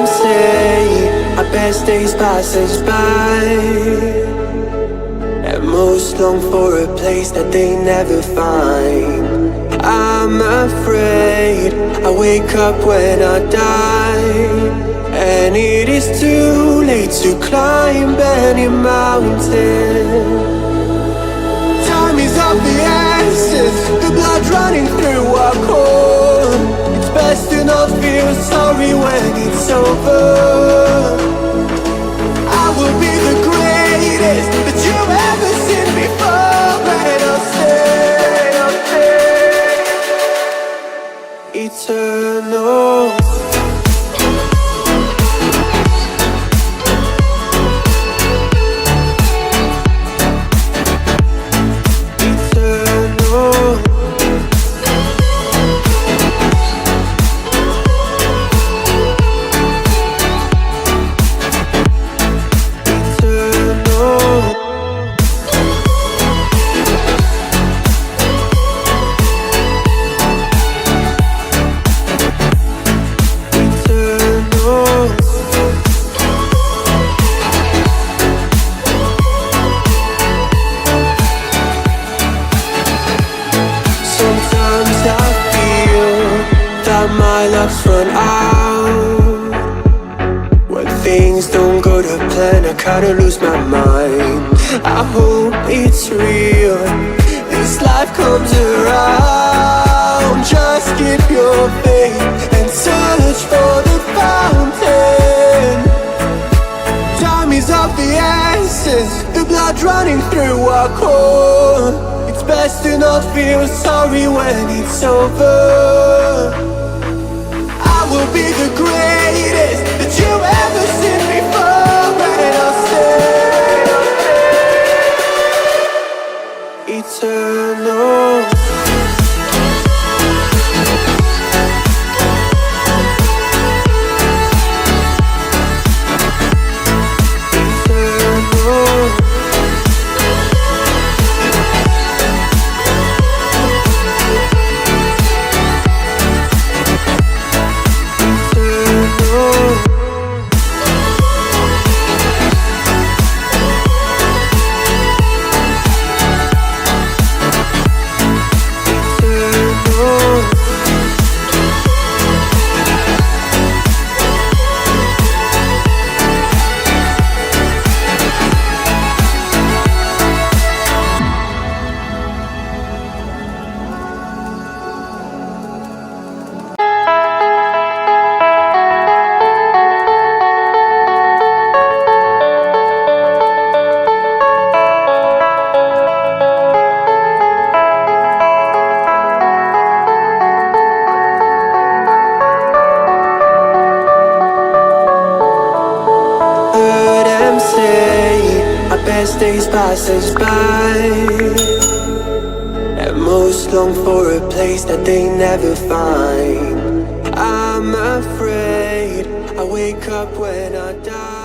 them say our best days pass us by, and most long for a place that they never find. I'm afraid I wake up when I die, and it is too late to climb any mountain. Time is of the essence, the blood running through our core. It's best to not feel sorry when it's over. I will be the greatest that you've ever seen before, and I'll stay eternal. My luck's run out. When things don't go to plan, I kinda lose my mind. I hope it's real, this life comes around. Just keep your faith and search for the fountain. Time is of the essence, the blood running through our core. It's best to not feel sorry when it's over. I will be the greatest that you've ever seen before, and I'll stay eternal. Best days pass us by, and most long for a place that they never find. I'm afraid I wake up when I die.